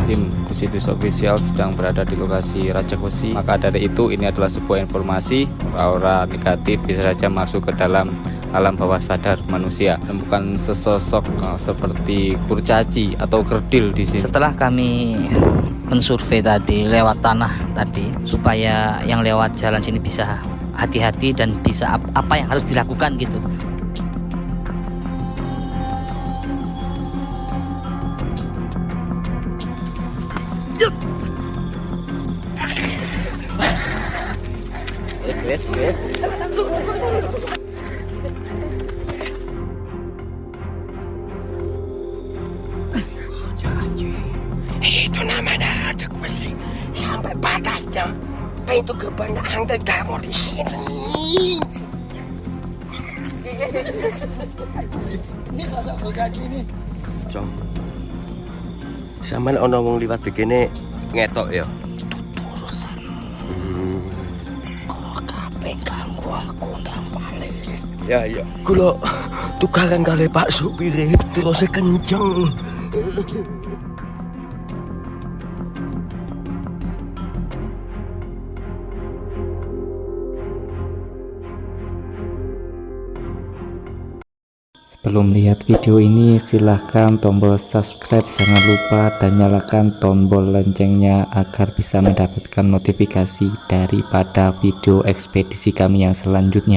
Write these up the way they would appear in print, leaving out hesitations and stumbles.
tim Kusitus Official sedang berada di lokasi Rajak Wesi. Maka dari itu ini adalah sebuah informasi aura negatif bisa saja masuk ke dalam alam bawah sadar manusia. Bukan sesosok seperti kurcaci atau kerdil di sini. Setelah kami mensurvei tadi lewat tanah tadi, supaya yang lewat jalan sini bisa hati-hati dan bisa apa yang harus dilakukan gitu. Yes. Itu namanya Rajak Wesi. Sampai batasnya pintu gerbangnya angkat kamu di sini. Ini sosok kurcaci ini. Cong, sampean ono wong liwat begini ngetok ya. Tuturusan. Kok kabeh ganggu aku ndang balik. Ya. Kula tukaran kali Pak supir terus kenceng. Sebelum lihat video ini silahkan tombol subscribe, jangan lupa, dan nyalakan tombol loncengnya agar bisa mendapatkan notifikasi daripada video ekspedisi kami yang selanjutnya.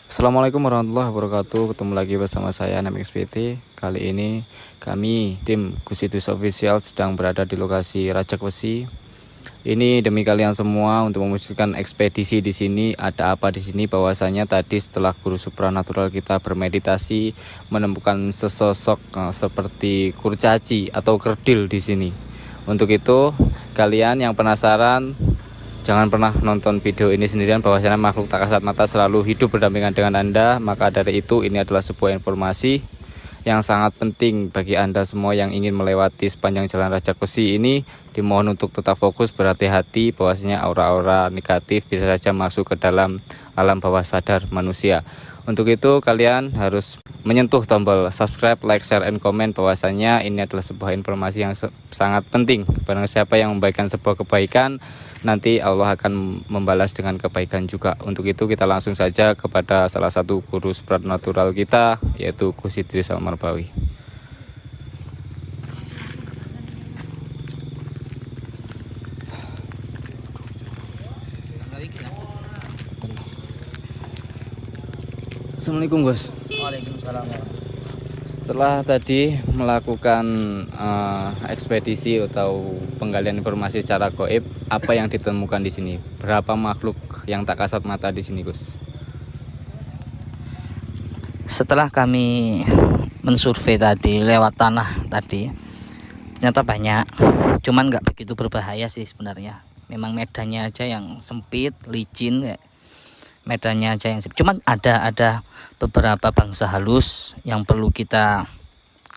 Assalamualaikum warahmatullahi wabarakatuh. Ketemu lagi bersama saya NMXPT. Kali ini kami tim Kusitus Official sedang berada di lokasi Rajak Wesi. Ini demi kalian semua untuk mewujudkan ekspedisi di sini. Ada apa di sini? Bahwasanya tadi setelah guru supranatural kita bermeditasi menemukan sesosok seperti kurcaci atau kerdil di sini. Untuk itu kalian yang penasaran jangan pernah nonton video ini sendirian. Bahwasanya makhluk tak kasat mata selalu hidup berdampingan dengan Anda. Maka dari itu ini adalah sebuah informasi yang sangat penting bagi Anda semua yang ingin melewati sepanjang jalan Rajak Wesi ini. Dimohon untuk tetap fokus, berhati-hati, bahwasanya aura-aura negatif bisa saja masuk ke dalam alam bawah sadar manusia. Untuk itu kalian harus menyentuh tombol subscribe, like, share, and comment. Bahwasanya ini adalah sebuah informasi yang sangat penting. Barang siapa yang membaikkan sebuah kebaikan, nanti Allah akan membalas dengan kebaikan juga. Untuk itu kita langsung saja kepada salah satu guru supranatural kita, yaitu Gus Idris Almarbawi. Assalamualaikum Gus. Waalaikumsalam. Setelah tadi melakukan ekspedisi atau penggalian informasi secara gaib, apa yang ditemukan di sini? Berapa makhluk yang tak kasat mata di sini, Gus? Setelah kami mensurvei tadi lewat tanah tadi, ternyata banyak. Cuman nggak begitu berbahaya sih sebenarnya. Memang medannya aja yang sempit, licin ya. Medannya aja yang sempit. Cuman ada beberapa bangsa halus yang perlu kita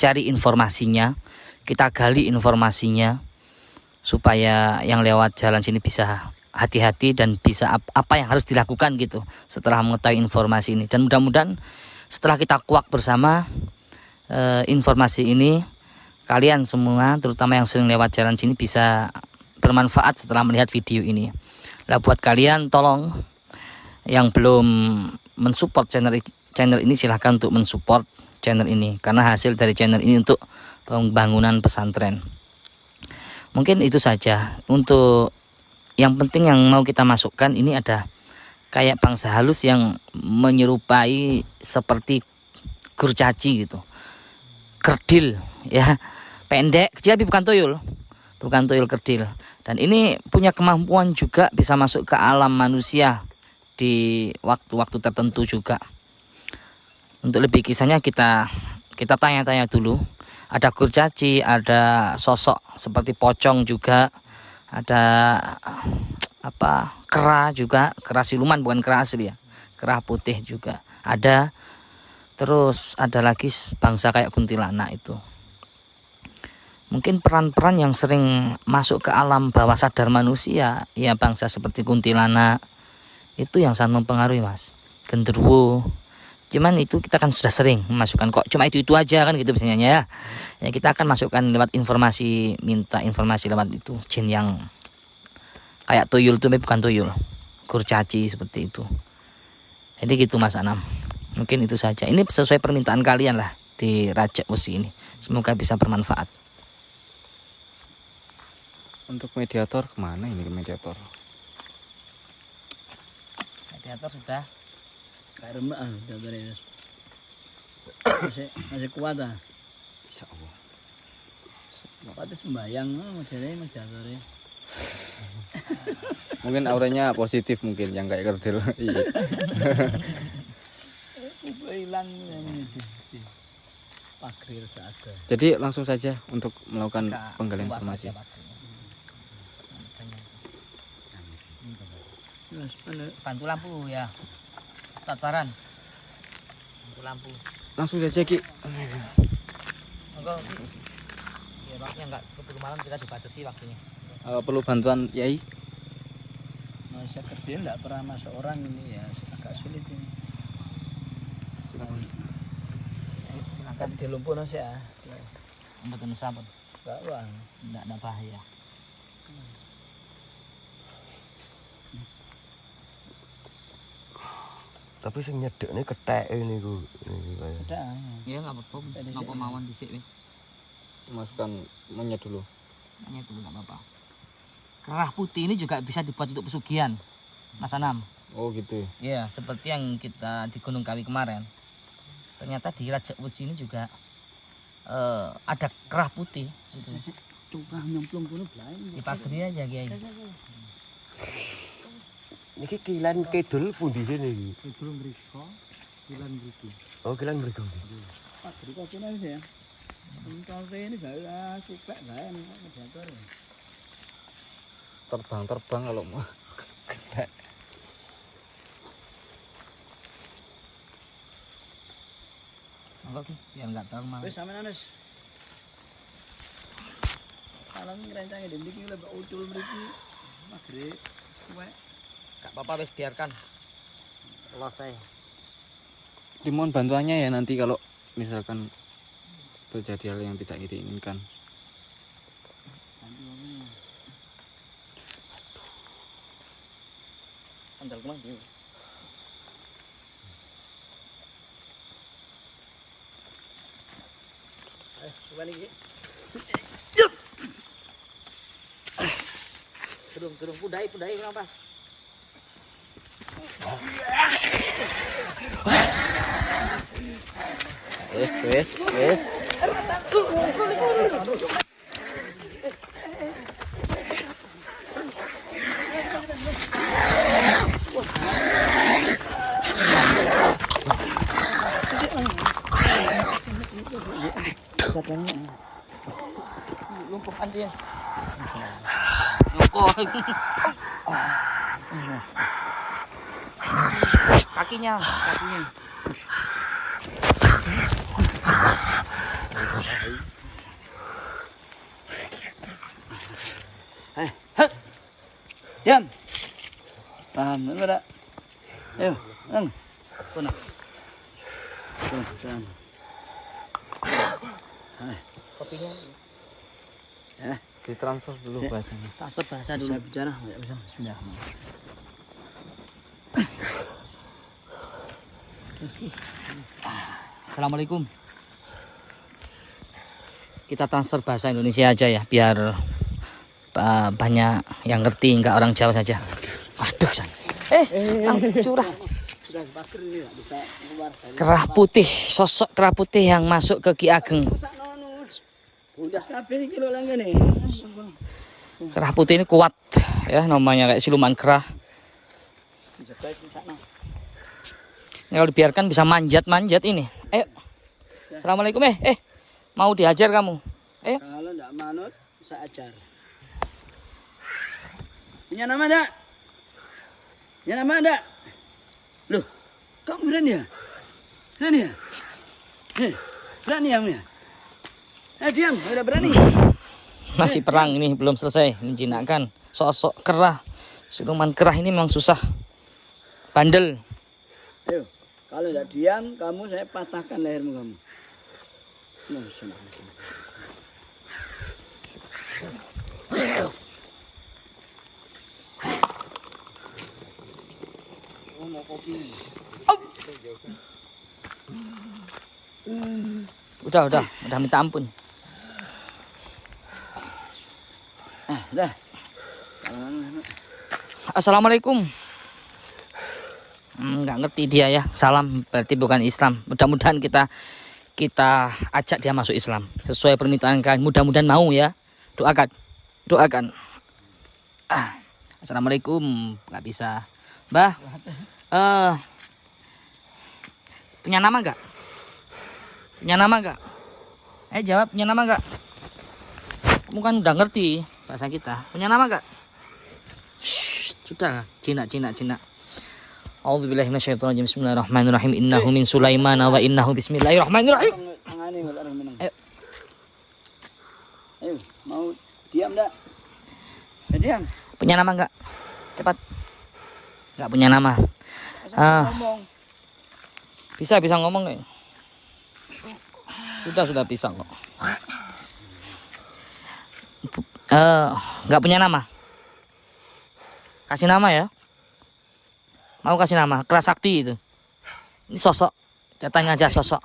cari informasinya, kita gali informasinya, supaya yang lewat jalan sini bisa hati-hati dan bisa apa yang harus dilakukan gitu setelah mengetahui informasi ini. Dan mudah-mudahan setelah kita kuak bersama informasi ini, kalian semua terutama yang sering lewat jalan sini bisa bermanfaat setelah melihat video ini. Lah buat kalian tolong yang belum mensupport channel ini, silahkan untuk mensupport channel ini, karena hasil dari channel ini untuk pembangunan pesantren. Mungkin itu saja. Untuk yang penting yang mau kita masukkan ini ada kayak bangsa halus yang menyerupai seperti kurcaci gitu, kerdil ya, pendek kecil tapi bukan tuyul kerdil. Dan ini punya kemampuan juga bisa masuk ke alam manusia di waktu-waktu tertentu juga. Untuk lebih kisahnya kita tanya-tanya dulu. Ada kurcaci, ada sosok seperti pocong juga, ada kera juga, kera siluman bukan kera asli ya, kera putih juga ada. Terus ada lagi bangsa kayak kuntilanak itu. Mungkin peran-peran yang sering masuk ke alam bawah sadar manusia ya bangsa seperti kuntilanak itu yang sangat mempengaruhi Mas. Genderuwo, Cuman itu kita kan sudah sering memasukkan, kok cuma itu aja kan gitu biasanya ya. Ya kita akan masukkan lewat informasi, minta informasi lewat itu jin yang kayak tuyul tuh, bukan tuyul, kurcaci seperti itu. Jadi gitu Mas Anam. Mungkin itu saja. Ini sesuai permintaan kalian lah di Rajak Wesi ini. Semoga bisa bermanfaat. Untuk mediator kemana ini ke mediator? Mediator sudah. Kayak remah jatuhnya. Masih kuat ah. Insya Allah. Pati sembayang modelnya jatuhnya. Mungkin auranya positif mungkin yang kayak kerdil. Iya. Hilang ini. Pagril sudah ada. Jadi langsung saja untuk melakukan penggalian informasi. Bantu lampu ya. Tataran. Bantu lampu. Langsung saja Ki. Enggak. Ya waktunya enggak keburu malam, kita dibatasi waktunya. Perlu bantuan Yai? Masa kecil enggak pernah masuk orang ini ya, agak sulit ini. Silakan di lumpur nasi ya. Betul sabun. Enggak bang. Enggak ada bahaya. Tapi sing nyedekne kethek ini ku. Ini kayak. Ada. Ya enggak apa-apa. Napa mawon dhisik wis. Masukkan monyet dulu. Monyet dulu enggak apa-apa. Kerah putih ini juga bisa dibuat untuk pesugihan, Mas Anam. Oh gitu. Iya, seperti yang kita di Gunung Kawi kemarin. Ternyata di Rajak Wesi ini juga ada kerah putih. Coba nyemplung dulu belai. Dipagri aja Kiai. Niki kilan kidul pundi sini iki? Belum mriko, bulan mriki. Oh, kilan mriku. Pagri kok kene ya. Kalau ini enggak suka enggak mediator. Terbang kalau mau. Kethek. Enggak Ki, biar enggak terlalu mahal. Wis sampean wis. Kalau ngerencanain di mriki lebih ucul mriki. Magre kuwe. Enggak apa-apa wis biarkan. Selesai. Dimohon bantuannya ya nanti kalau misalkan terjadi hal yang tidak diinginkan. Andal kemang dia. Coba lagi. Gerung pudai kurang pas. Wes. Lumpuhan dia. Lumpuh. Kakinya. Diam. Paham enggak? Ayo, Puna. Tuh. Kopinya. Ditransfer dulu bahasanya. Transfer bahasa Bisa dulu. bicara, enggak bisa. Sudah. Assalamualaikum. Kita transfer bahasa Indonesia aja ya, biar banyak yang ngerti, enggak orang Jawa saja. Aduh, San. Curah. Sudah bakar ini enggak bisa keluar. Kerah putih, sosok kerah putih yang masuk ke Ki Ageng. Udas kabeh iki lho lang ngene. Kerah putih ini kuat ya, namanya kayak siluman kerah. Ini kalau dibiarkan bisa manjat ini. Ayo. Assalamualaikum mau diajar kamu. Ayo. Kalau enggak manut, saya ajar. Punya nama enggak? Punya nama enggak? Loh, kamu berani ya? Berani ya? Berani ya, Mia? Diam, udah berani. Masih perang ini belum selesai menjinakkan sosok kerah. Siluman kerah ini memang susah. Bandel. Ayo, Kalau tidak diam, kamu saya patahkan lehermu kamu. Nah, sini. Oh, mau kopi. Udah minta ampun. Dah. Assalamualaikum. Nggak ngerti dia ya. Salam berarti bukan Islam. Mudah-mudahan kita ajak dia masuk Islam sesuai permintaan kalian. Mudah-mudahan mau ya. Doakan. Assalamualaikum. Nggak bisa. Mbah. Punya nama nggak? Jawab, punya nama nggak? Kamu kan udah ngerti bahasa kita. Punya nama nggak? Sudah, Cina. A'udzubillahi minasyaitonirrajim. Bismillahirrahmanirrahim. Innahu min Sulaiman wa innahu bismillahirrahmanirrahim. Ayo, mau diam enggak? Diam. Punya nama nggak? Cepat. Nggak punya nama. Ngomong. Bisa ngomong nggak? Sudah bisa kok. Nggak punya nama. Kasih nama ya. Mau kasih nama, Keras Sakti itu. Ini sosok. Kita tanya aja sosok.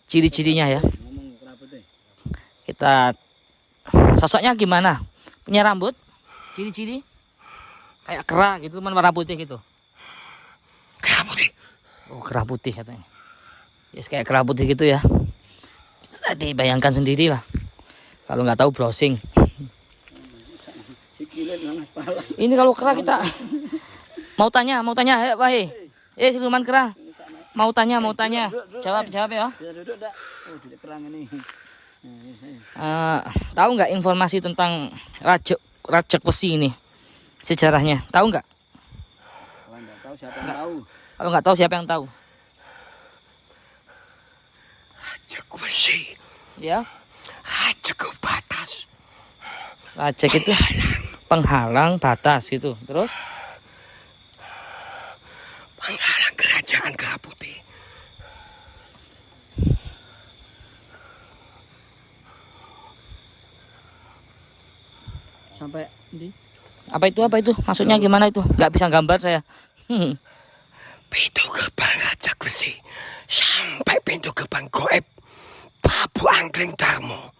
Ciri-cirinya ya. Kita sosoknya gimana? Punya rambut? Ciri-ciri? Kayak kera gitu, warna putih gitu. Kera putih. Oh, kera putih katanya. Yes, kayak kera putih gitu ya. Bisa dibayangkan sendiri lah. Kalau nggak tahu browsing. Ini kalau kera kita mau tanya, wahai. Siluman kera. Mau tanya. Jawab ya. Bisa duduk enggak? Oh, di kerang ini. Tahu nggak informasi tentang Rajak Wesi ini? Sejarahnya, tahu nggak? Kalau nggak tahu siapa yang tahu? Kalau nggak tahu siapa yang tahu? Rajak Wesi. Ya. Rajak batas. Rajak itu penghalang batas gitu. Terus? Penghalang kerajaan Kera Putih. Sampai di Apa itu? Maksudnya gimana itu? Nggak bisa gambar saya. Pintu gerbang Rajak Wesi sampai pintu gerbang goib Prabu Angling Darmo.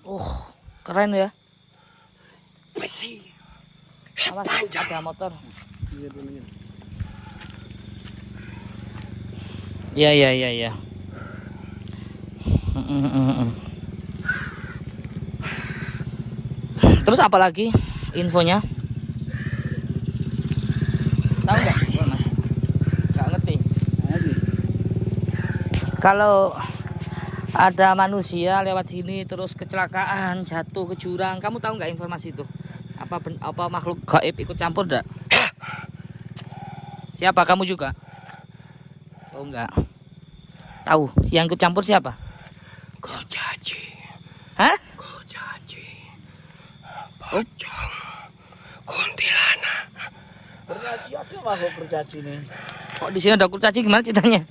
Oh, keren ya. Besi Awas, sepanjang ada motor. Iya. Terus apa lagi infonya? Tahu nggak? Mas? Nggak ngerti. Kalau ada manusia lewat sini terus kecelakaan, jatuh ke jurang, kamu tahu nggak informasi itu? Apa makhluk gaib ikut campur enggak? Siapa, kamu juga? Oh enggak. Tahu yang ikut campur siapa? Kurcaci. Hah? Kurcaci. Pocong. Kuntilanak. bercaci ada makhluk bercaci nih. Kok di sini ada kurcaci, gimana ceritanya?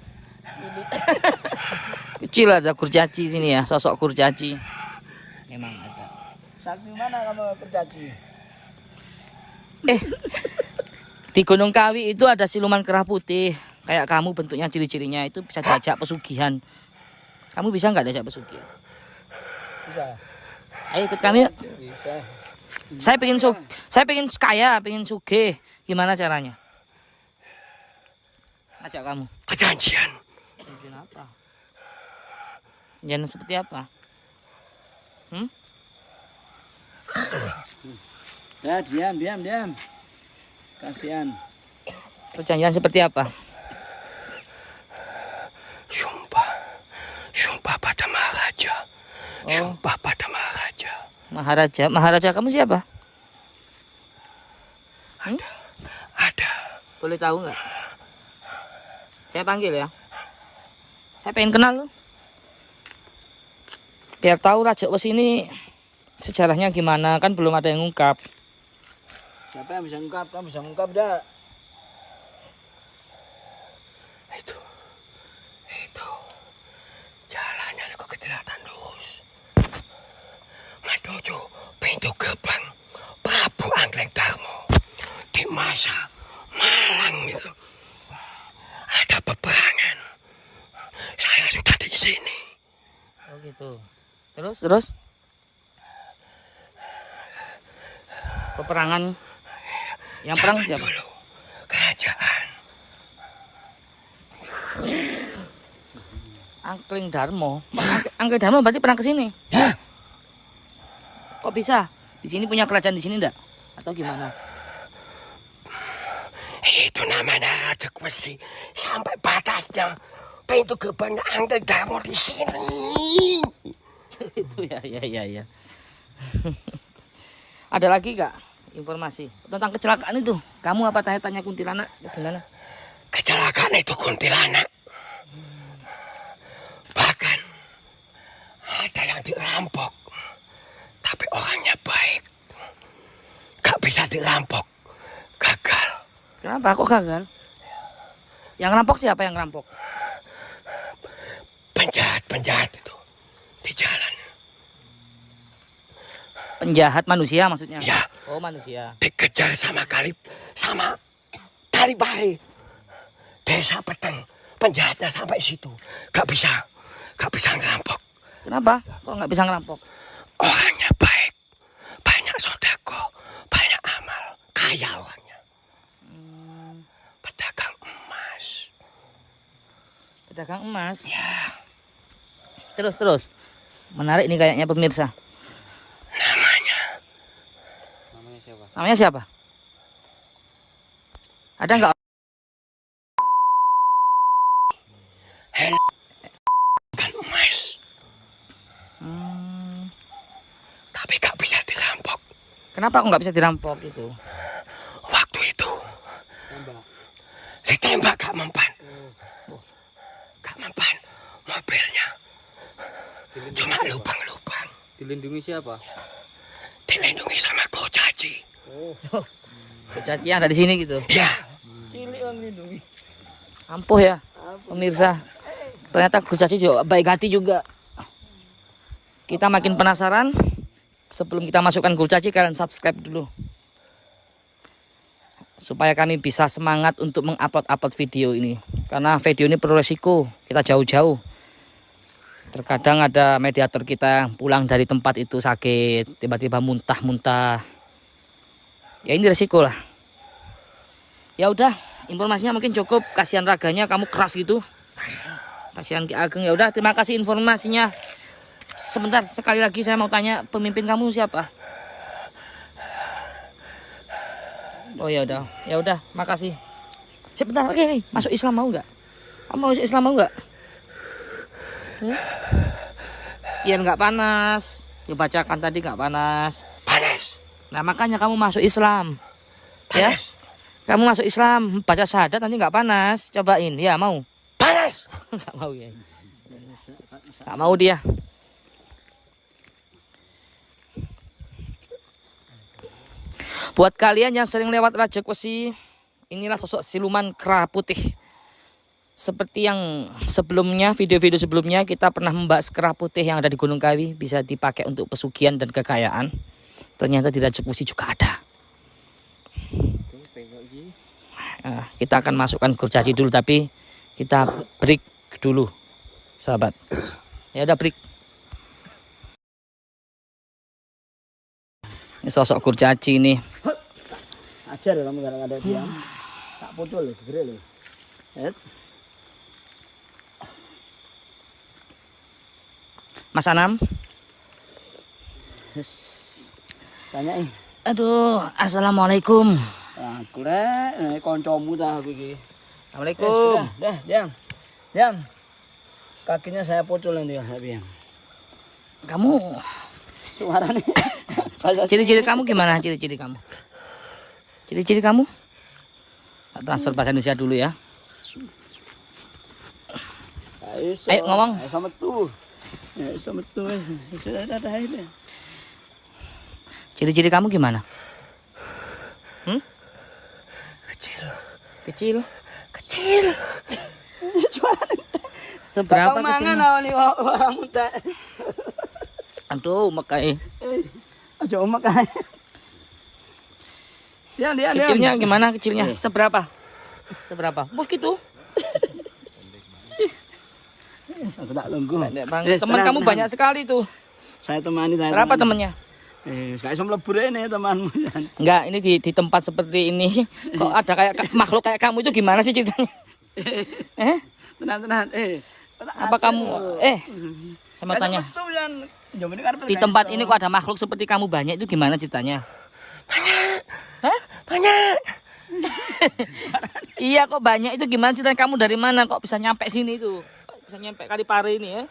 Kecil ada kurcaci sini ya, sosok kurcaci. Memang ada. Sakti mana kamu bercaci? Di Gunung Kawi itu ada siluman kera putih. Kayak kamu, bentuknya ciri-cirinya itu bisa diajak pesugihan. Kamu bisa nggak diajak pesugihan? Bisa. Ayo ikut kami yuk. Bisa. Saya pengen kaya, pengen sugih. Gimana caranya? Ajak kamu. Perjanjian. Perjanjian apa? Perjanjian seperti apa? Ya, diam. Kasihan. Perjanjian seperti apa? Sumpah pada Maharaja. Oh. Sumpah pada Maharaja. Maharaja kamu siapa? Ada. Boleh tahu nggak? Saya panggil ya. Saya pengen kenal lu. Biar tahu Rajak Wesi ini sejarahnya gimana, kan belum ada yang ngungkap. Siapa yang bisa ngungkap? Kamu bisa ngungkap enggak? Itu. Dojo pintu gerbang Prabu Anggrek Darmo di masa Malang itu ada peperangan. Saya sudah di sini. Oh gitu. Terus? Peperangan yang perang Zaman siapa? dulu, kerajaan. Angkling Darmo. Angkling Darmo berarti pernah ke sini. Ya, Kok bisa? Di sini punya kerajaan di sini enggak? Atau gimana? itu namanya Raja Besi. Sampai batasnya pintu gerbangnya Anggrek Darmo di sini. Itu ya. Ada lagi enggak informasi tentang kecelakaan itu? Kamu apa tanya kuntilanak? Gimana? Kecelakaan itu kuntilanak. Bahkan ada yang dirampok, tapi orangnya baik. Gak bisa dirampok, gagal. Kenapa kok gagal? Yang ngerampok siapa yang ngerampok? Penjahat itu di jalan. Penjahat manusia maksudnya? Ya, Oh manusia. dikejar sama Kalibari. Desa Peteng, penjahatnya sampai situ. Gak bisa ngerampok. Kenapa? Kok nggak bisa ngerampok? Orangnya baik, banyak sodako, banyak amal, kaya orangnya. Pedagang emas. Pedagang emas. Ya, Terus. Menarik nih kayaknya pemirsa. Namanya siapa? Ada nggak? kan emas. Tapi gak bisa dirampok. Kenapa kok nggak bisa dirampok itu? Waktu itu ditembak gak mempan. Gak mempan mobilnya. Cuma lubang-lubang. Dilindungi siapa? Dilindungi sama Gojaji. Berarti yang ada di sini gitu. Ya, Ampuh ya, pemirsa. Ternyata Gujaji juga baik hati juga. Kita makin penasaran. Sebelum kita masukkan Gujaji, kalian subscribe dulu. Supaya kami bisa semangat untuk mengupload video ini. Karena video ini perlu resiko. Kita jauh-jauh. Terkadang ada mediator kita yang pulang dari tempat itu sakit, tiba-tiba muntah-muntah. Ya ini resiko lah. Ya udah, informasinya mungkin cukup. Kasihan raganya kamu keras gitu. Kasihan Ki Ageng. Ya udah, terima kasih informasinya. Sebentar, sekali lagi saya mau tanya, pemimpin kamu siapa? Oh ya udah, makasih. Sebentar, oke, masuk Islam mau nggak? Kamu masuk Islam mau nggak? Biar nggak panas. Dibacakan tadi nggak panas. panas. Nah makanya kamu masuk Islam. Ya, Panas. kamu masuk Islam, baca syahadat nanti nggak panas. Cobain, ya mau? Panas. Nggak mau ya. Nggak mau dia. Buat kalian yang sering lewat Raja Besi, inilah sosok siluman kera putih. Seperti yang sebelumnya, video-video sebelumnya kita pernah membahas kera putih yang ada di Gunung Kawi, bisa dipakai untuk pesugihan dan kekayaan. Ternyata di Raja Besi juga ada. Nah, kita akan masukkan kurcaci dulu, tapi kita break dulu, sahabat. Ya udah break. Ini sosok kurcaci nih. Ajar kamu kadang ada diam. Tak pocol loh, gede loh. Mas Anam. Tanyain. Aduh, assalamualaikum. Aku lek kancamu ta aku iki. Assalamualaikum. Dah, diam. Kakinya saya pocol nanti ya. Kamu Suarane. ciri-ciri kamu gimana? Ciri-ciri kamu? Ciri-ciri kamu? Transfer bahasa Indonesia dulu ya. Ayo ngomong. Sama tuh. Ya sama tuh. Sudah ada ini. Ciri-ciri kamu gimana? Kecil. Kecil. Seberapa Mangan kecilnya? nih orang muda. Aduh, makai. Aja omak ae. Lian. Kecilnya gimana kecilnya? Seberapa? Bos gitu. Aku tak lungguh. Teman kamu banyak sekali tuh. Saya temani. Berapa temennya? Kayak semlebur ini temanmu. Enggak, ini di tempat seperti ini kok ada kayak makhluk kayak kamu itu gimana sih ceritanya? Tenang. Apa kamu sama tanya. Di tempat ini kok ada makhluk seperti kamu banyak itu gimana ceritanya? Banyak. Iya kok banyak itu gimana ceritanya, kamu dari mana kok bisa nyampe sini itu? Kok bisa nyampe Kalipare ini ya?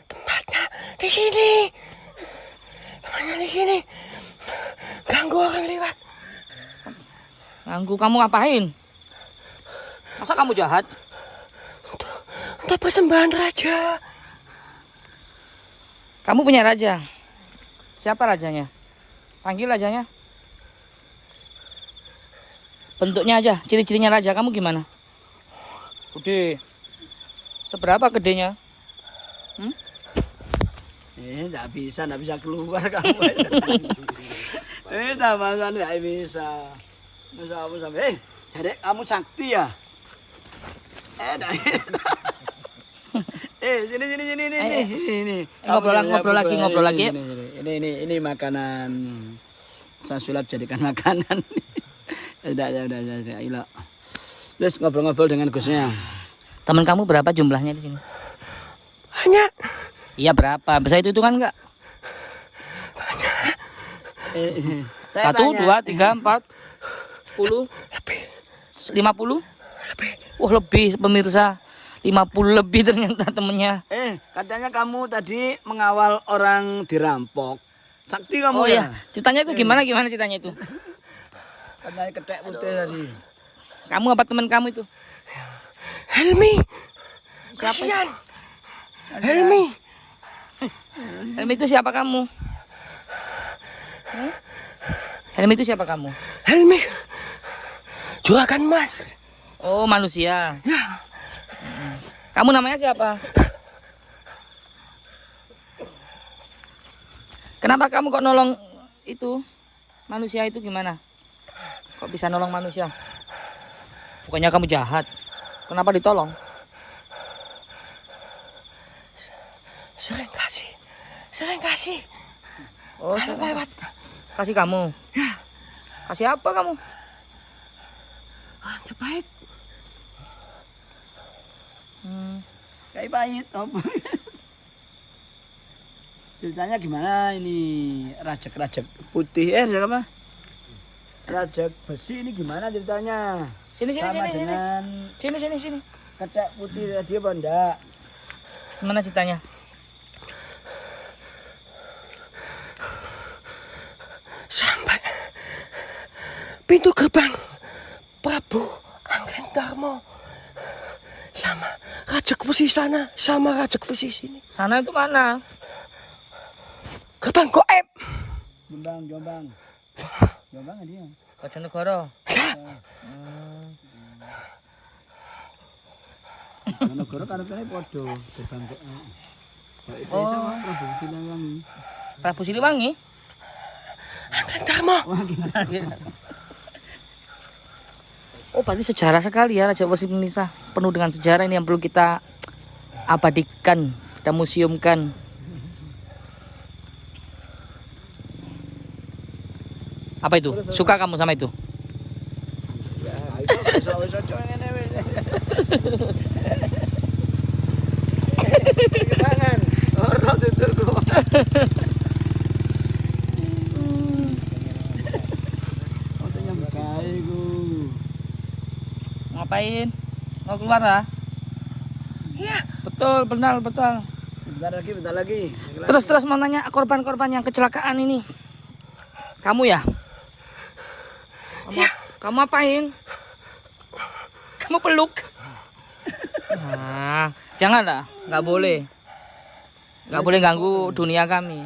Tempatnya di sini. Ganggu orang lewat. Ganggu kamu ngapain? Masa kamu jahat? Untuk persembahan raja. Kamu punya raja? Siapa rajanya? Panggil rajanya. Bentuknya aja, ciri-cirinya raja kamu gimana? Gede. Seberapa gedenya? Nggak bisa keluar kamu. Tamangan nggak bisa. Masa kamu sampai, jadi kamu sakti ya? Sini. Ngobrol lagi. Ini makanan. Saya sulap jadikan makanan. Udah. Ayo. Terus ngobrol-ngobrol dengan Gusnya. Teman kamu berapa jumlahnya di sini? Banyak. Iya berapa? Bisa itu kan enggak? 1, 2, 3, 4, 10, 50? Wah lebih pemirsa, 50 lebih ternyata temennya. Katanya kamu tadi mengawal orang dirampok. Sakti kamu Oh ya? iya, ceritanya itu gimana ceritanya itu? Katanya ketek putih tadi. Kamu apa teman kamu itu? Helmi. Siapa? Kasihan. Helmi. Helmi itu siapa kamu? Helmi itu siapa kamu? Helmi. Juragan emas. Oh manusia. Ya. Kamu namanya siapa? Kenapa kamu kok nolong itu manusia itu gimana? Kok bisa nolong manusia? Bukannya kamu jahat. Kenapa ditolong? Sering kasih. Oh, lewat. Kasih kamu. Ya. Kasih apa kamu? Baik. Kayak pahit. Ceritanya gimana ini? Rajak putih. Apa? Rajak besi ini gimana ceritanya? Sini. Dengan Sini. ketek putih tadi apa enggak? Gimana ceritanya? Sampai pintu gerbang Prabu Anggrengdarmo sama Raja Besi sana sama Raja Besi sini. Sana itu mana? Gerbang goib. Jombang dia. Bojonegoro. Bojonegoro karepane padha gerbang goib. Oh, Prabu Siliwangi. Prabu Siliwangi. Anggrengdarmo. Oh, berarti sejarah sekali ya Raja Besi Penisa. Penuh dengan sejarah ini yang perlu kita abadikan, kita museumkan. Apa itu? Suka kamu sama itu? Ya, itu wis aja ngene wis. Jangan. Ora dituku. Ngapain? Mau keluar ah? Iya. Betul. Bentar lagi. Terus mau nanya korban-korban yang kecelakaan ini. Kamu ya? Kamu apain? Kamu peluk? Nah, jangan lah, nggak boleh ganggu dunia kami.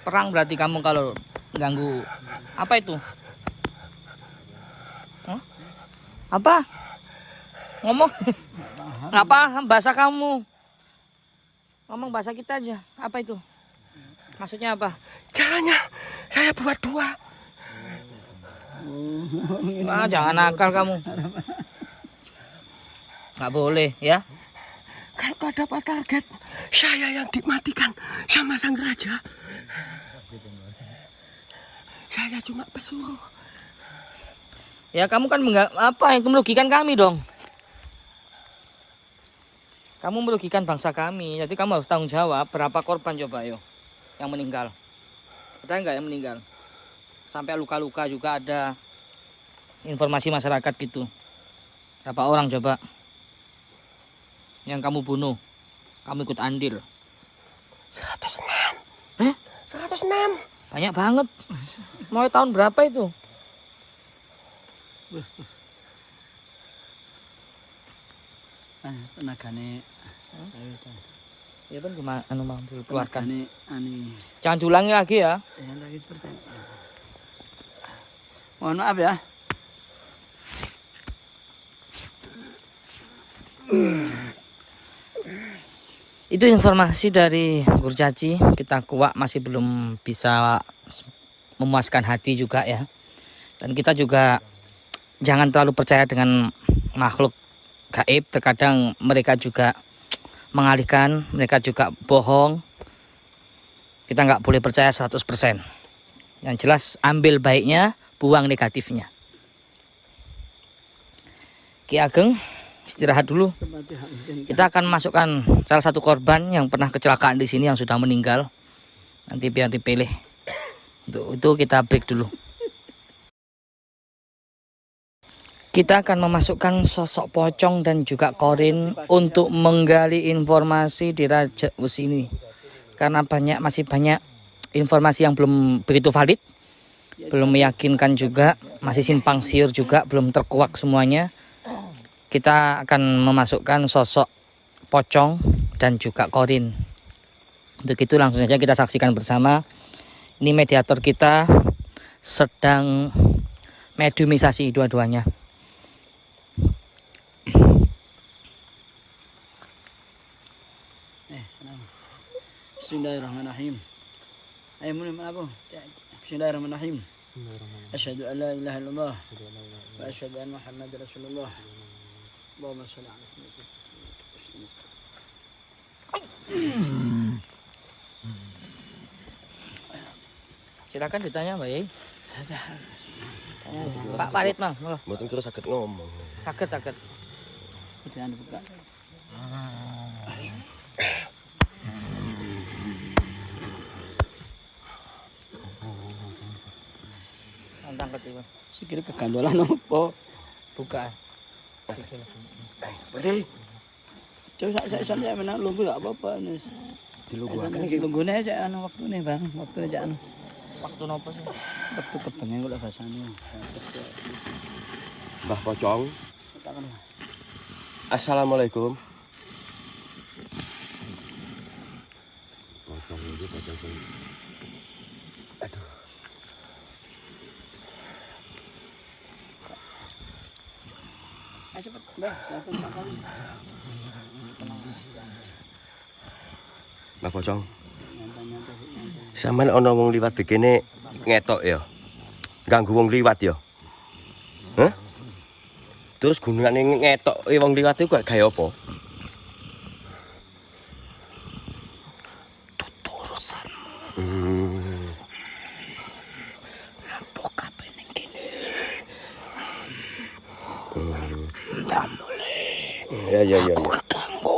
Perang berarti kamu kalau ganggu. Apa itu? Hah? Apa? Ngomong? Nggak paham bahasa kamu. Ngomong bahasa kita aja. Apa itu? Maksudnya apa? Jalannya saya buat 2. Jangan nakal kamu. Nggak boleh ya. Kalau kau dapat target, saya yang dimatikan sama sang raja. Saya cuma pesuruh. Ya kamu kan itu merugikan kami dong. Kamu merugikan bangsa kami. Jadi kamu harus tanggung jawab. Berapa korban coba yo yang meninggal? Ada nggak yang meninggal? Sampai luka-luka juga ada. Informasi masyarakat gitu. Berapa orang coba yang kamu bunuh? Kamu ikut andil. 106. 106. Banyak banget. Mau tahun berapa itu? Tenagane. Ya kan cuma mampu keluarkan. Ani. Jangan diulangi lagi ya. Yang lagi seperti itu. Mohon maaf ya. Itu informasi dari Kurcaci. Kita kuak masih belum bisa memuaskan hati juga ya. Dan kita juga jangan terlalu percaya dengan makhluk gaib. Terkadang mereka juga mengalihkan, mereka juga bohong. Kita nggak boleh percaya 100%. Yang jelas ambil baiknya, buang negatifnya. Ki Ageng istirahat dulu. Kita akan masukkan salah satu korban yang pernah kecelakaan di sini yang sudah meninggal. Nanti biar dipilih. Untuk itu kita break dulu. Kita akan memasukkan sosok Pocong dan juga Korin untuk menggali informasi di Raja Wesi ini. Karena masih banyak informasi yang belum begitu valid, belum meyakinkan juga, masih simpang siur juga, belum terkuak semuanya. Kita akan memasukkan sosok Pocong dan juga Korin. Untuk itu langsung saja kita saksikan bersama. Ini mediator kita sedang mediumisasi dua-duanya. Bismillahirrahmanirrahim. Ayo mulai apa? Bismillahirrahmanirrahim. Asyhadu an la ilaha illallah wa asyhadu anna Muhammadar Rasulullah. Allahumma shalli ala sayyidina. Silakan ditanya Mbak Yai. Pak Farid mah, Mboten kira saged ngomong. sakit. Jangan dibuka. Tantang ketiba. Sikile kegandolan opo? Buka. Bade, Coba saya menang lungguh enggak apa-apa nih. Lungguhne aja ana waktune, Bang. Waktune aja ana. Waktu nopo sih? Waktu kepengen kok bahasane. Mbah Pocong. Assalamualaikum. Pocong iki pocong sing. Aduh. Ayo cepet, Mbah. Langsung sakali. Mbah Pocong. Sampeyan ana wong liwat dikene ngetok ya. Ganggu wong liwat ya. Hah? Terus gunungane ngetok wong liwat iku gawe apa? Tuturusan. Nampo kabeh ning kene. Ndak boleh. Ya. Aku keganggu.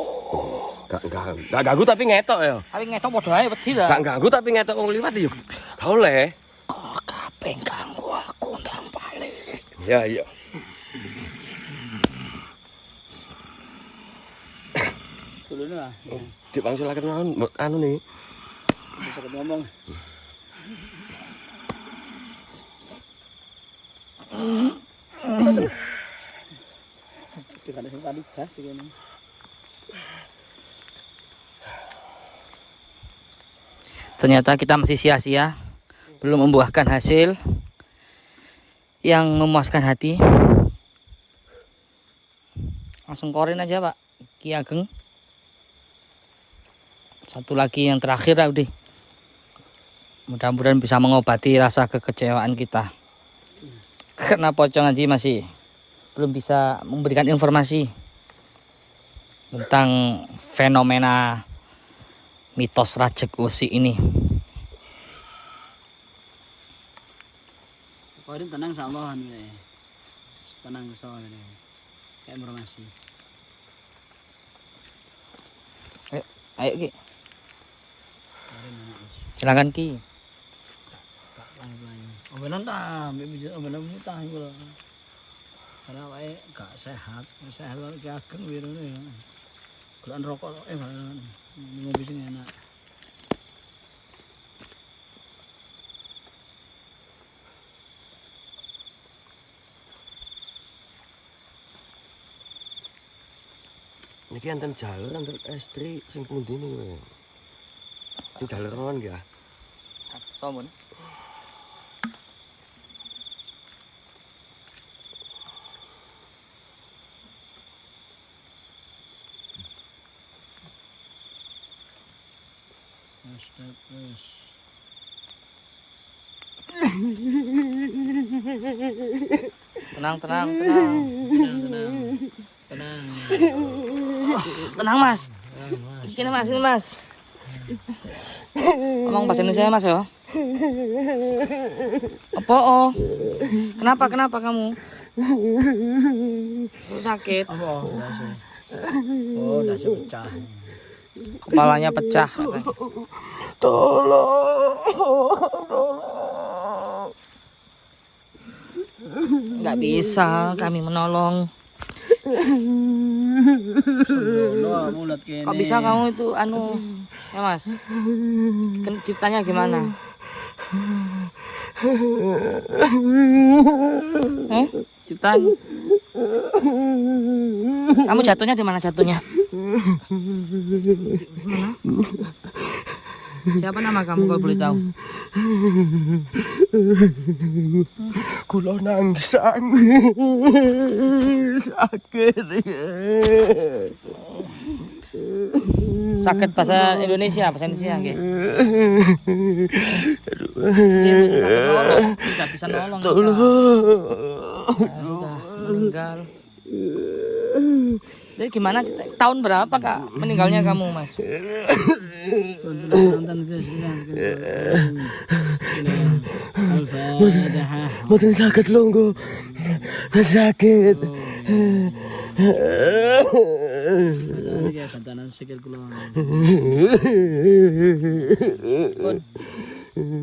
Gak ganggu tapi ngetok ya. Tapi ngetok padha ae wedi lah. Gak ganggu tapi ngetok wong liwat ya. Gak oleh. Kok kabeh ganggu aku ndang balik. Ya. Dulu lah. Dipangsulaken anu nih. Bisa ngomong. Kita ada tadi gas ini. Ternyata kita masih sia-sia, belum membuahkan hasil yang memuaskan hati. Langsung Korin aja Pak Ki Ageng. Satu lagi yang terakhir Audi. Mudah-mudahan bisa mengobati rasa kekecewaan kita. Karena Pocong Haji masih belum bisa memberikan informasi tentang fenomena mitos Rajek Wesi ini. Pokoknya tenang insyaallah nih. Tenang soalnya. Kayak informasi. Ayo Ki. Silakan Ki. Obenan ta, bisa obenan mutah iku lho. Karena wae gak sehat wae ageng wirune. Golan rokok ngopi sing enak. Niki enten jalur enten estri sing pundi niku. Sing jalur ron ya. Somun. Terus. Tenang. Tenang. Tenang Mas. Ini Mas. Ngomong bahasa Indonesia ya Mas ya. Apa? Oh? Kenapa kamu? Sakit. Apa? Oh, dasi pecah. Kepalanya pecah. Tolong. Nggak bisa kami menolong. Kok bisa kamu itu ya Mas? Ciptanya gimana? Ciptaan. Kamu jatuhnya di mana jatuhnya? Siapa nama kamu kalau boleh tahu? Kula nangsang. Sakit bahasa Indonesia nggih. Bisa nolong. Tolong. Meninggal. Jadi gimana tahun berapa Kak meninggalnya kamu Mas? Mboten sakit longgo. Sakit.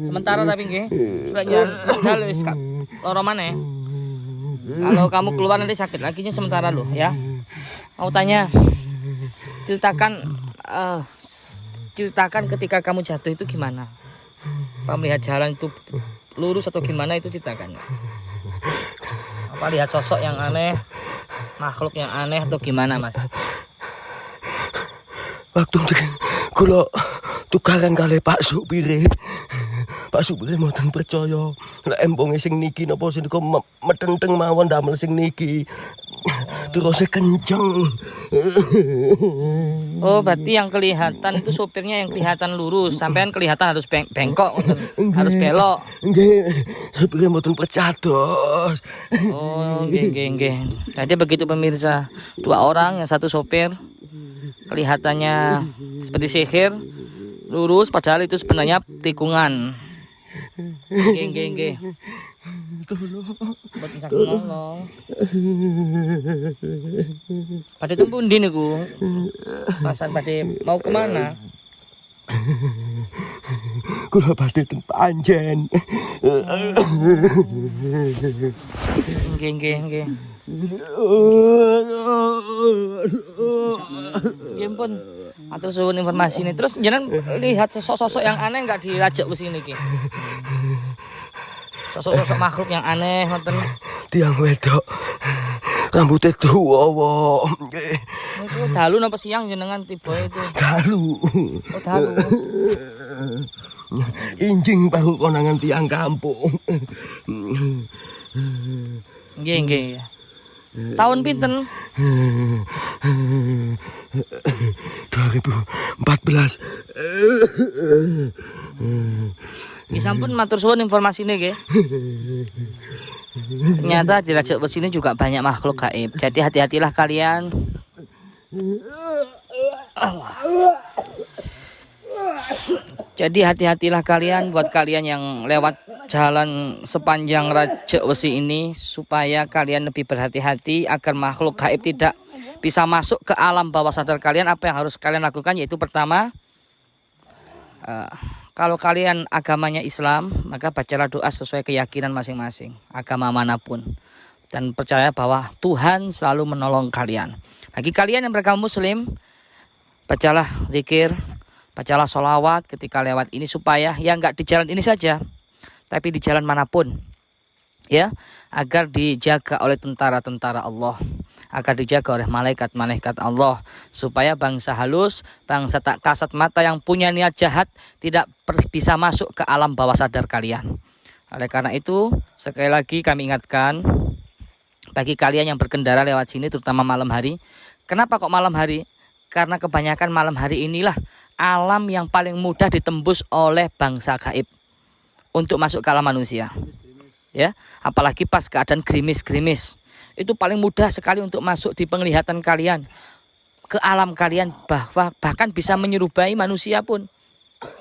Sementara tapi nggih. Sudah nyal wis loro maneh. Kalau kamu keluar nanti sakit laginya sementara loh ya. Mau tanya, ceritakan ketika kamu jatuh itu gimana? Apa melihat jalan itu lurus atau gimana itu ceritakan. Apa lihat sosok yang aneh, makhluk yang aneh atau gimana Mas? Waktu kula tukaran kali Pak Supire. Pak Supire mboten percaya. Lah embonge sing niki napa sing kok metenteng mawon damel sing niki. Terus kenceng. Oh, berarti yang kelihatan itu sopirnya yang kelihatan lurus, sampean kelihatan harus bengkok, harus belok. Nggih, supire mboten pecah dos. Oh, nggih. Jadi begitu pemirsa, 2 orang, yang satu sopir kelihatannya seperti sihir, lurus padahal itu sebenarnya tikungan. Nggih. Mboten saged nolong. Pada itu pundi niku? Pasan pada mau kemana? Kula badhe ten Panjen. Nggih. Ya ampun. Atur suwun informasi ini. Terus jenengan lihat sosok-sosok yang aneh enggak di Rajek Wesi niki? Sosok-sosok makhluk yang aneh ngoten. Tiang wedok. Rambutnya tua wong. Itu dalu napa siang jenengan tiba itu? Dalu. Oh, dalu. Injing baru konangan tiang kampung. Nggih. Tahun pinten? 2014. Ya sampun matur suwun informasine nggih. Ternyata di Rajak Wesi ini juga banyak makhluk gaib. Jadi hati-hatilah kalian. Jadi hati-hatilah kalian buat kalian yang lewat jalan sepanjang Rajak Wesi ini, supaya kalian lebih berhati-hati agar makhluk gaib tidak bisa masuk ke alam bawah sadar kalian. Apa yang harus kalian lakukan yaitu pertama, kalau kalian agamanya Islam, maka bacalah doa sesuai keyakinan masing-masing, agama manapun, dan percaya bahwa Tuhan selalu menolong kalian. Bagi kalian yang beragama Muslim, bacalah zikir, bacalah sholawat ketika lewat ini, supaya ya nggak di jalan ini saja, tapi di jalan manapun, ya, agar dijaga oleh tentara-tentara Allah, agar dijaga oleh malaikat-malaikat Allah, supaya bangsa halus, bangsa tak kasat mata yang punya niat jahat tidak bisa masuk ke alam bawah sadar kalian. Oleh karena itu, sekali lagi kami ingatkan bagi kalian yang berkendara lewat sini, terutama malam hari. Kenapa kok malam hari? Karena kebanyakan malam hari inilah alam yang paling mudah ditembus oleh bangsa gaib untuk masuk ke alam manusia. Ya, apalagi pas keadaan gerimis-gerimis. Itu paling mudah sekali untuk masuk di penglihatan kalian, ke alam kalian, bahkan bisa menyerupai manusia pun.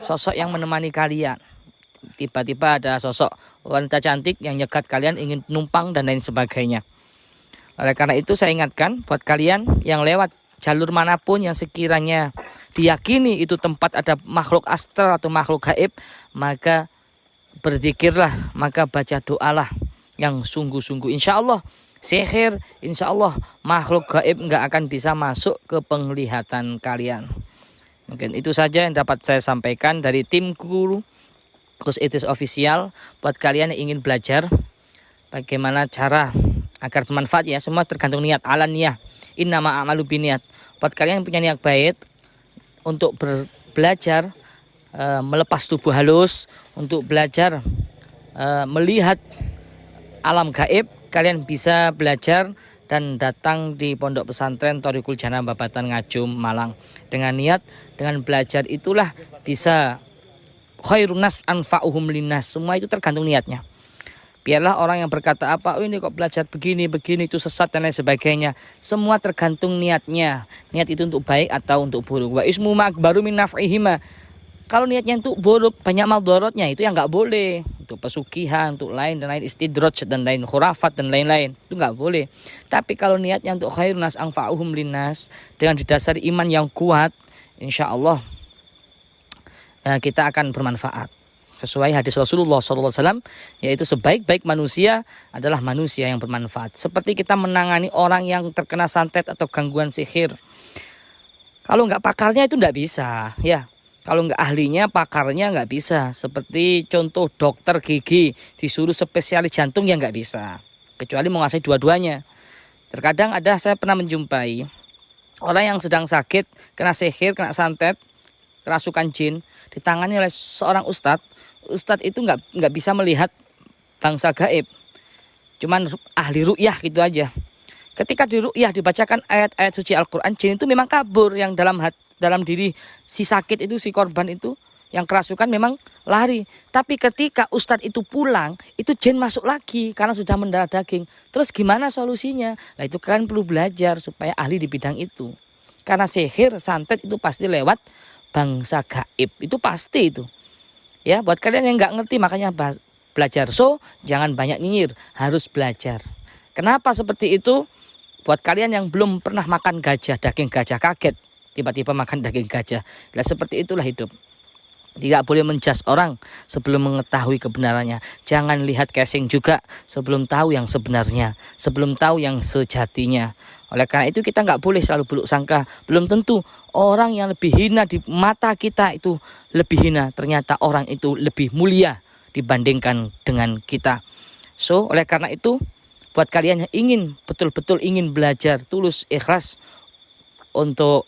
Sosok yang menemani kalian. Tiba-tiba ada sosok wanita cantik yang nyegat kalian, ingin numpang dan lain sebagainya. Oleh karena itu saya ingatkan buat kalian yang lewat jalur manapun yang sekiranya diyakini itu tempat ada makhluk astral atau makhluk gaib, maka berzikirlah, maka baca doalah yang sungguh-sungguh. Insya Allah sihir, insya Allah makhluk gaib nggak akan bisa masuk ke penglihatan kalian. Mungkin itu saja yang dapat saya sampaikan dari timku Gus Idris Official. Buat kalian yang ingin belajar bagaimana cara agar bermanfaat, ya, semua tergantung niat. Ala niyah, innama a'malu biniat. Buat kalian yang punya niat baik untuk belajar melepas tubuh halus, untuk belajar melihat alam gaib, kalian bisa belajar dan datang di Pondok Pesantren Thoriqul Jannah Babatan Ngajum, Malang. Dengan niat, dengan belajar itulah bisa khairun nas anfa'uhum linnas. Semua itu tergantung niatnya. Biarlah orang yang berkata apa, oh ini kok belajar begini itu sesat dan lain sebagainya. Semua tergantung niatnya. Niat itu untuk baik atau untuk buruk. Wa ismu ma'akbaru min naf'ihima. Kalau niatnya untuk buruk, banyak maldorotnya, itu yang nggak boleh. Untuk pesugihan, untuk lain dan lain, istidraj dan lain, khurafat dan lain-lain, itu nggak boleh. Tapi kalau niatnya untuk khairun nas anfa'uhum linnas, dengan didasari iman yang kuat, insya Allah kita akan bermanfaat. Sesuai hadis Rasulullah SAW, yaitu sebaik-baik manusia adalah manusia yang bermanfaat. Seperti kita menangani orang yang terkena santet atau gangguan sihir. Kalau nggak pakarnya itu nggak bisa, ya. Kalau nggak ahlinya, pakarnya nggak bisa. Seperti contoh dokter gigi disuruh spesialis jantung, ya nggak bisa. Kecuali menguasai dua-duanya. Terkadang saya pernah menjumpai orang yang sedang sakit, kena sihir, kena santet, kerasukan jin, ditangani oleh seorang ustadz. Ustadz itu nggak bisa melihat bangsa gaib, cuman ahli ru'yah gitu aja. Ketika di ru'yah dibacakan ayat-ayat suci Al-Quran, jin itu memang kabur, yang dalam diri si sakit itu, si korban itu yang kerasukan memang lari. Tapi ketika ustadz itu pulang, itu jin masuk lagi karena sudah mendarah daging. Terus gimana solusinya? Nah, itu kan perlu belajar supaya ahli di bidang itu. Karena sihir, santet itu pasti lewat bangsa gaib, itu pasti itu. Ya, buat kalian yang nggak ngerti, makanya belajar. So, jangan banyak nyinyir, harus belajar. Kenapa seperti itu? Buat kalian yang belum pernah makan gajah, daging gajah, kaget tiba-tiba makan daging gajah. Nah, seperti itulah hidup. Tidak boleh menjudge orang sebelum mengetahui kebenarannya. Jangan lihat casing juga sebelum tahu yang sebenarnya, sebelum tahu yang sejatinya. Oleh karena itu kita nggak boleh selalu buruk sangka. Belum tentu orang yang lebih hina di mata kita itu lebih hina. Ternyata orang itu lebih mulia dibandingkan dengan kita. So, oleh karena itu, buat kalian yang ingin betul-betul ingin belajar tulus ikhlas untuk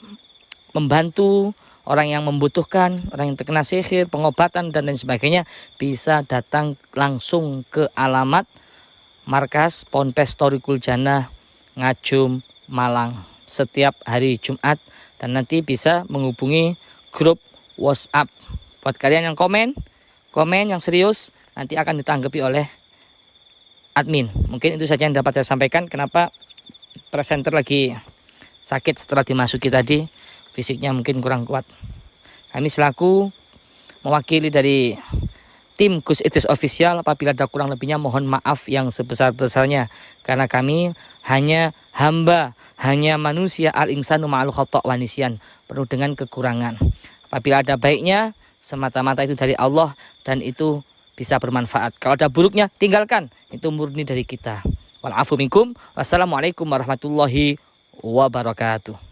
membantu orang yang membutuhkan, orang yang terkena sihir, pengobatan dan lain sebagainya, bisa datang langsung ke alamat Markas Ponpes Thoriqul Jannah Ngajum Malang setiap hari Jumat, dan nanti bisa menghubungi grup WhatsApp. Buat kalian yang komen yang serius nanti akan ditanggapi oleh admin. Mungkin itu saja yang dapat saya sampaikan. Kenapa presenter lagi sakit setelah dimasuki tadi, fisiknya mungkin kurang kuat. Kami selaku mewakili dari tim Gus Idris Official, apabila ada kurang lebihnya mohon maaf yang sebesar-besarnya, karena kami hanya hamba, hanya manusia, al-insanu ma'al khata' wa nisyan, penuh dengan kekurangan. Apabila ada baiknya, semata-mata itu dari Allah dan itu bisa bermanfaat. Kalau ada buruknya, tinggalkan. Itu murni dari kita. Wal afu minkum. Wassalamualaikum warahmatullahi wabarakatuh.